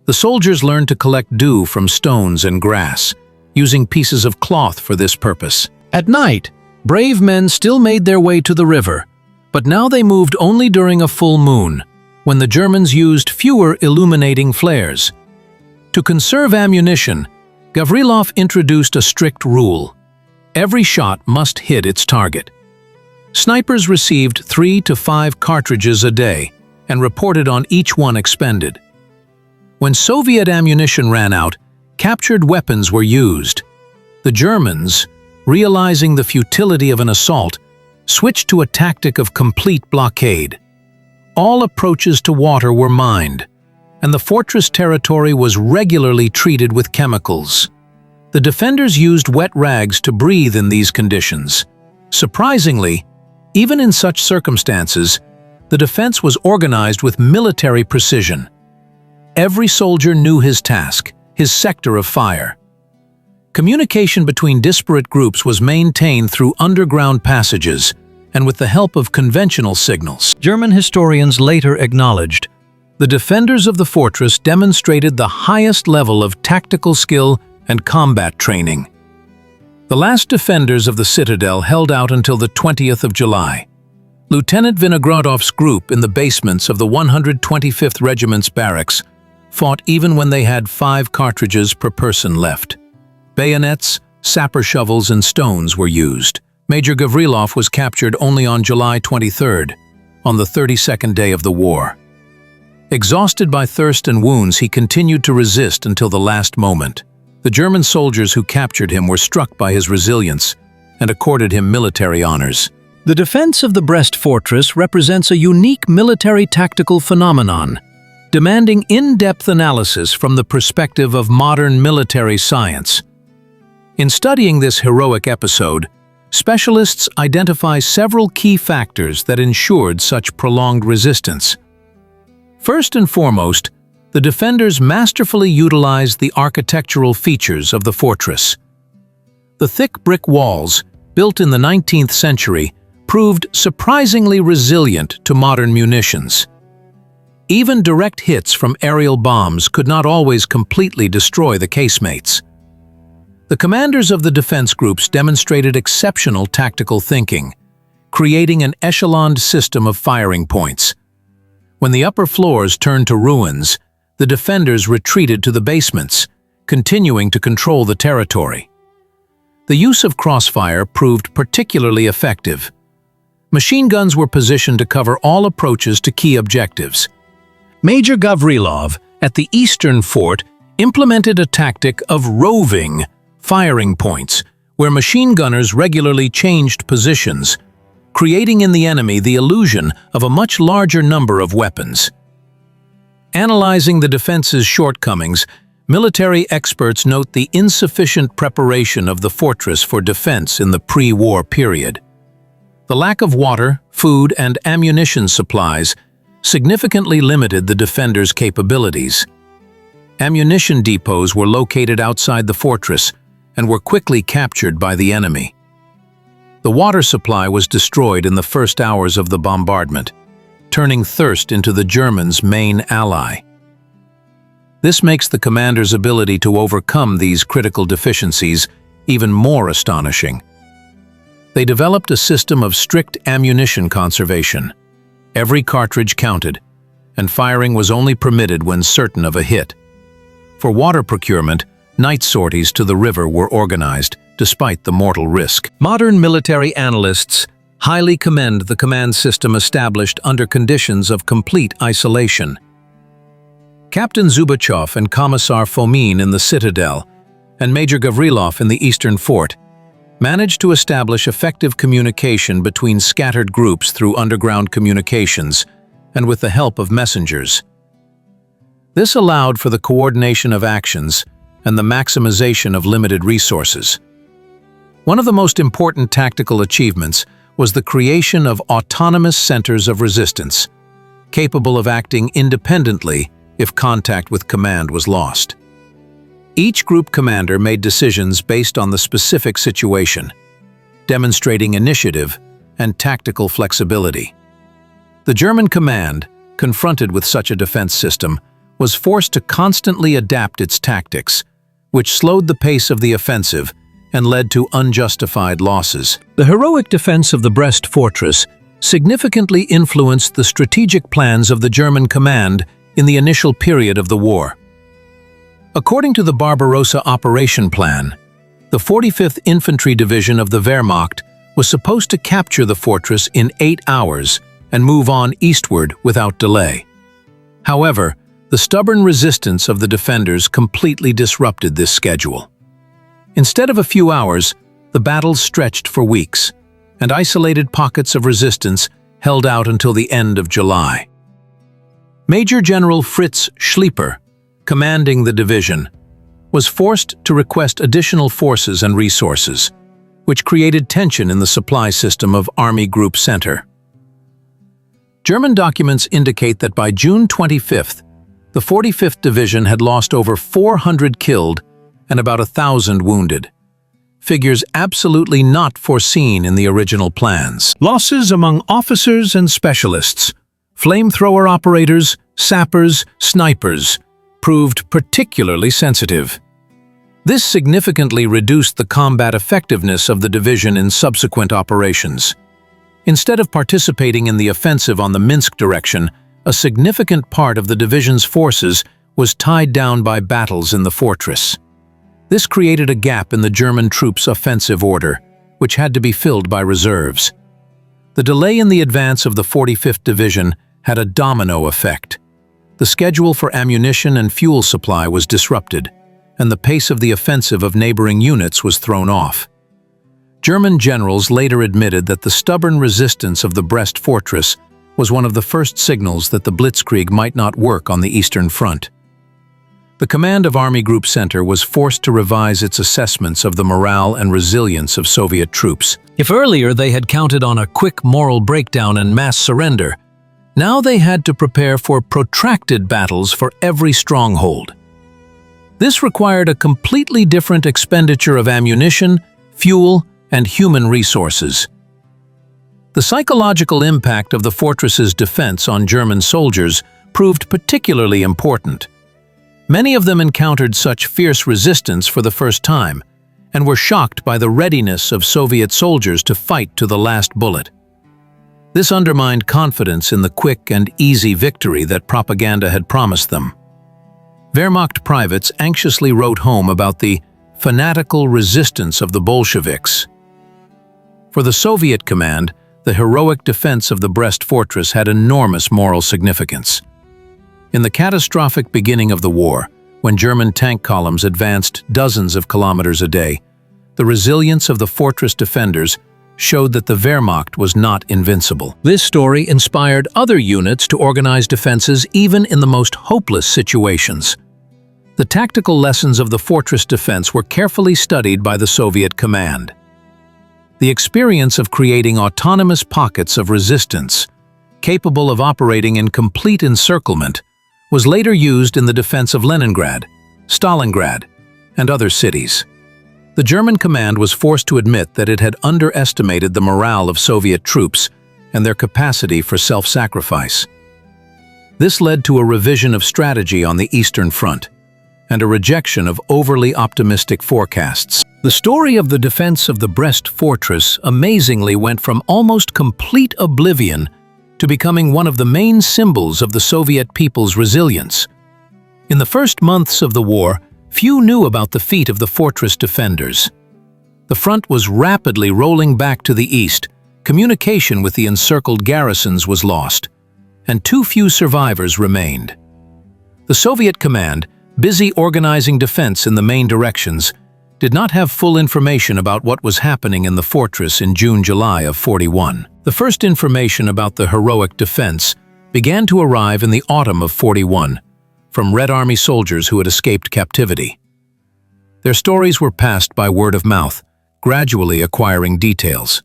The soldiers learned to collect dew from stones and grass, using pieces of cloth for this purpose. At night, brave men still made their way to the river, but now they moved only during a full moon, when the Germans used fewer illuminating flares. To conserve ammunition, Gavrilov introduced a strict rule: every shot must hit its target. Snipers received 3 to 5 cartridges a day and reported on each one expended. When Soviet ammunition ran out, captured weapons were used. The Germans, realizing the futility of an assault, switched to a tactic of complete blockade. All approaches to water were mined, and the fortress territory was regularly treated with chemicals. The defenders used wet rags to breathe in these conditions, Surprisingly, even in such circumstances, the defense was organized with military precision. Every soldier knew his task, his sector of fire. Communication between disparate groups was maintained through underground passages and with the help of conventional signals. German historians later acknowledged, the defenders of the fortress demonstrated the highest level of tactical skill and combat training. The last defenders of the citadel held out until the 20th of July. Lieutenant Vinogradov's group in the basements of the 125th Regiment's barracks fought even when they had 5 cartridges per person left. Bayonets, sapper shovels, and stones were used. Major Gavrilov was captured only on July 23rd, on the 32nd day of the war. Exhausted by thirst and wounds, he continued to resist until the last moment. The German soldiers who captured him were struck by his resilience and accorded him military honors. The defense of the Brest Fortress represents a unique military tactical phenomenon, demanding in-depth analysis from the perspective of modern military science. In studying this heroic episode, specialists identify several key factors that ensured such prolonged resistance. First and foremost, the defenders masterfully utilized the architectural features of the fortress. The thick brick walls, built in the 19th century, proved surprisingly resilient to modern munitions. Even direct hits from aerial bombs could not always completely destroy the casemates. The commanders of the defense groups demonstrated exceptional tactical thinking, creating an echeloned system of firing points. When the upper floors turned to ruins, the defenders retreated to the basements, continuing to control the territory. The use of crossfire proved particularly effective. Machine guns were positioned to cover all approaches to key objectives. Major Gavrilov, at the eastern fort, implemented a tactic of roving firing points, where machine gunners regularly changed positions, creating in the enemy the illusion of a much larger number of weapons. Analyzing the defense's shortcomings, military experts note the insufficient preparation of the fortress for defense in the pre-war period. The lack of water, food, and ammunition supplies significantly limited the defenders' capabilities. Ammunition depots were located outside the fortress and were quickly captured by the enemy. The water supply was destroyed in the first hours of the bombardment, turning thirst into the Germans' main ally. This makes the commander's ability to overcome these critical deficiencies even more astonishing. They developed a system of strict ammunition conservation. Every cartridge counted, and firing was only permitted when certain of a hit. For water procurement, night sorties to the river were organized, despite the mortal risk. Modern military analysts highly commend the command system established under conditions of complete isolation. Captain Zubachov and Commissar Fomin in the citadel, and Major Gavrilov in the eastern fort, managed to establish effective communication between scattered groups through underground communications and with the help of messengers. This allowed for the coordination of actions and the maximization of limited resources. One of the most important tactical achievements was the creation of autonomous centers of resistance, capable of acting independently if contact with command was lost. Each group commander made decisions based on the specific situation, demonstrating initiative and tactical flexibility. The German command, confronted with such a defense system, was forced to constantly adapt its tactics, which slowed the pace of the offensive and led to unjustified losses. The heroic defense of the Brest Fortress significantly influenced the strategic plans of the German command in the initial period of the war. According to the Barbarossa operation plan, the 45th Infantry Division of the Wehrmacht was supposed to capture the fortress in 8 hours and move on eastward without delay. However, the stubborn resistance of the defenders completely disrupted this schedule. Instead of a few hours, the battles stretched for weeks, and isolated pockets of resistance held out until the end of July. Major General Fritz Schlieper, commanding the division, was forced to request additional forces and resources, which created tension in the supply system of Army Group Center. German documents indicate that by June 25th, the 45th Division had lost over 400 killed and about 1,000 wounded. Figures absolutely not foreseen in the original plans. Losses among officers and specialists, flamethrower operators, sappers, snipers, proved particularly sensitive. This significantly reduced the combat effectiveness of the division in subsequent operations. Instead of participating in the offensive on the Minsk direction, a significant part of the division's forces was tied down by battles in the fortress. This created a gap in the German troops' offensive order, which had to be filled by reserves. The delay in the advance of the 45th Division had a domino effect. The schedule for ammunition and fuel supply was disrupted, and the pace of the offensive of neighboring units was thrown off. German generals later admitted that the stubborn resistance of the Brest Fortress was one of the first signals that the blitzkrieg might not work on the Eastern Front. The command of Army Group Center was forced to revise its assessments of the morale and resilience of Soviet troops. If earlier they had counted on a quick moral breakdown and mass surrender, now they had to prepare for protracted battles for every stronghold. This required a completely different expenditure of ammunition, fuel, and human resources. The psychological impact of the fortress's defense on German soldiers proved particularly important. Many of them encountered such fierce resistance for the first time and were shocked by the readiness of Soviet soldiers to fight to the last bullet. This undermined confidence in the quick and easy victory that propaganda had promised them. Wehrmacht privates anxiously wrote home about the fanatical resistance of the Bolsheviks. For the Soviet command, the heroic defense of the Brest Fortress had enormous moral significance. In the catastrophic beginning of the war, when German tank columns advanced dozens of kilometers a day, the resilience of the fortress defenders showed that the Wehrmacht was not invincible. This story inspired other units to organize defenses even in the most hopeless situations. The tactical lessons of the fortress defense were carefully studied by the Soviet command. The experience of creating autonomous pockets of resistance, capable of operating in complete encirclement, was later used in the defense of Leningrad, Stalingrad, and other cities. The German command was forced to admit that it had underestimated the morale of Soviet troops and their capacity for self-sacrifice. This led to a revision of strategy on the Eastern Front and a rejection of overly optimistic forecasts. The story of the defense of the Brest Fortress amazingly went from almost complete oblivion to becoming one of the main symbols of the Soviet people's resilience. In the first months of the war, few knew about the feat of the fortress defenders. The front was rapidly rolling back to the east, communication with the encircled garrisons was lost, and too few survivors remained. The Soviet command, busy organizing defense in the main directions, did not have full information about what was happening in the fortress in June-July of '41. The first information about the heroic defense began to arrive in the autumn of '41 from Red Army soldiers who had escaped captivity. Their stories were passed by word of mouth, gradually acquiring details.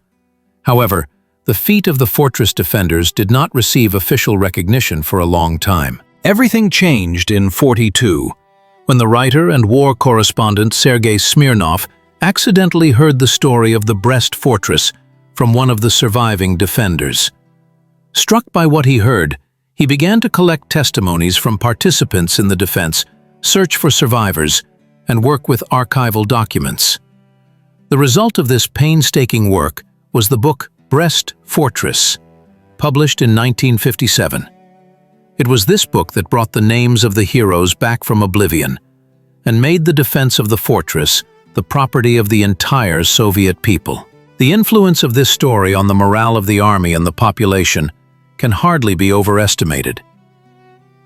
However, the feat of the fortress defenders did not receive official recognition for a long time. Everything changed in '42, when the writer and war correspondent Sergei Smirnov accidentally heard the story of the Brest Fortress from one of the surviving defenders. Struck by what he heard, he began to collect testimonies from participants in the defense, search for survivors, and work with archival documents. The result of this painstaking work was the book Brest Fortress, published in 1957. It was this book that brought the names of the heroes back from oblivion and made the defense of the fortress the property of the entire Soviet people. The influence of this story on the morale of the army and the population can hardly be overestimated.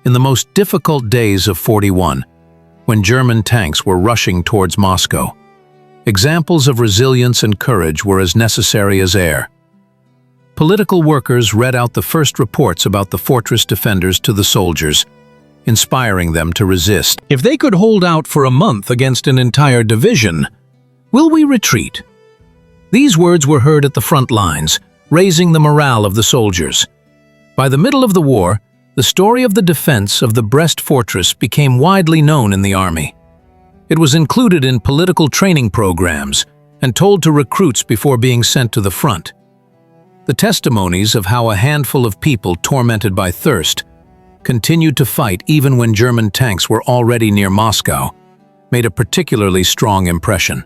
In the most difficult days of '41, when German tanks were rushing towards Moscow, examples of resilience and courage were as necessary as air. Political workers read out the first reports about the fortress defenders to the soldiers, inspiring them to resist. If they could hold out for a month against an entire division, will we retreat? These words were heard at the front lines, raising the morale of the soldiers. By the middle of the war, the story of the defense of the Brest Fortress became widely known in the army. It was included in political training programs and told to recruits before being sent to the front. The testimonies of how a handful of people tormented by thirst continued to fight even when German tanks were already near Moscow made a particularly strong impression.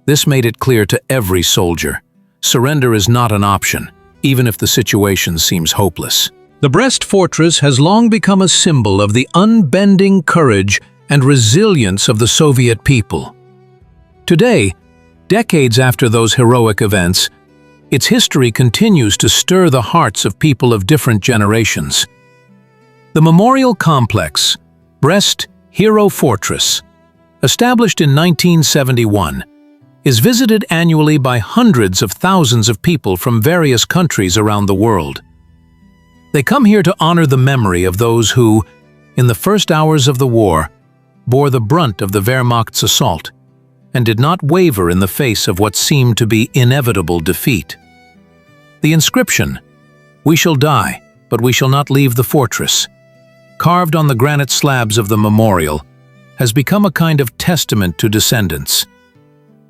This made it clear to every soldier: surrender is not an option, even if the situation seems hopeless. The Brest Fortress has long become a symbol of the unbending courage and resilience of the Soviet people. Today, decades after those heroic events, its history continues to stir the hearts of people of different generations. The memorial complex, Brest Hero Fortress, established in 1971, is visited annually by hundreds of thousands of people from various countries around the world. They come here to honor the memory of those who, in the first hours of the war, bore the brunt of the Wehrmacht's assault and did not waver in the face of what seemed to be inevitable defeat. The inscription, "We shall die, but we shall not leave the fortress," carved on the granite slabs of the memorial, has become a kind of testament to descendants,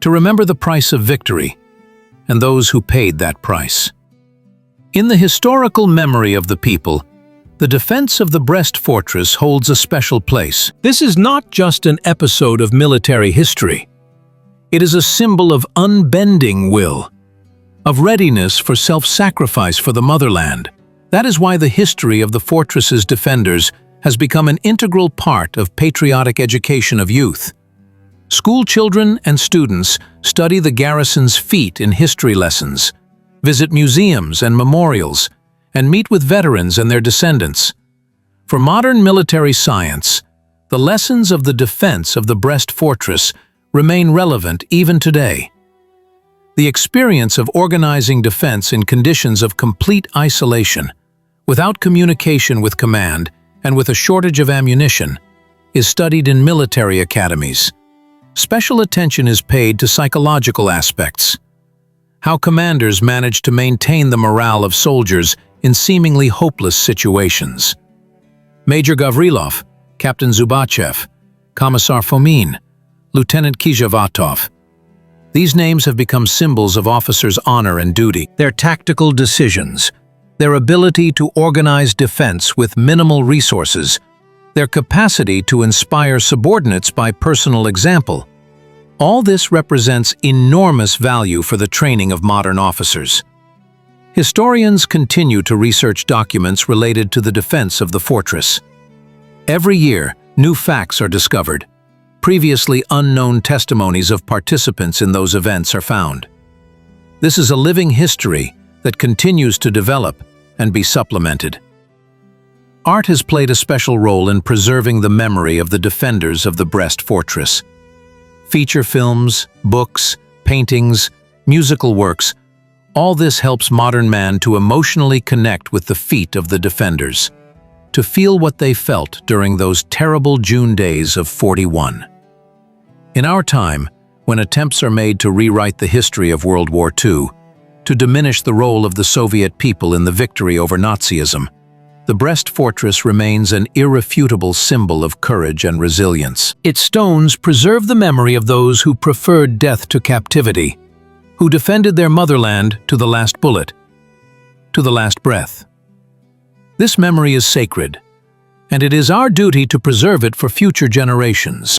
to remember the price of victory and those who paid that price. In the historical memory of the people, the defense of the Brest Fortress holds a special place. This is not just an episode of military history. It is a symbol of unbending will, of readiness for self-sacrifice for the motherland. That is why the history of the fortress's defenders has become an integral part of patriotic education of youth. School children and students study the garrison's feat in history lessons, visit museums and memorials, and meet with veterans and their descendants. For modern military science, the lessons of the defense of the Brest Fortress remain relevant even today. The experience of organizing defense in conditions of complete isolation, without communication with command and with a shortage of ammunition, is studied in military academies. Special attention is paid to psychological aspects. How commanders manage to maintain the morale of soldiers in seemingly hopeless situations. Major Gavrilov, Captain Zubachev, Commissar Fomin, Lieutenant Kijavatov. These names have become symbols of officers' honor and duty. Their tactical decisions, their ability to organize defense with minimal resources, their capacity to inspire subordinates by personal example. All this represents enormous value for the training of modern officers. Historians continue to research documents related to the defense of the fortress. Every year, new facts are discovered. Previously unknown testimonies of participants in those events are found. This is a living history that continues to develop and be supplemented. Art has played a special role in preserving the memory of the defenders of the Brest Fortress. Feature films, books, paintings, musical works, all this helps modern man to emotionally connect with the feat of the defenders, to feel what they felt during those terrible June days of '41. In our time, when attempts are made to rewrite the history of World War II, to diminish the role of the Soviet people in the victory over Nazism, the Brest Fortress remains an irrefutable symbol of courage and resilience. Its stones preserve the memory of those who preferred death to captivity, who defended their motherland to the last bullet, to the last breath. This memory is sacred, and it is our duty to preserve it for future generations.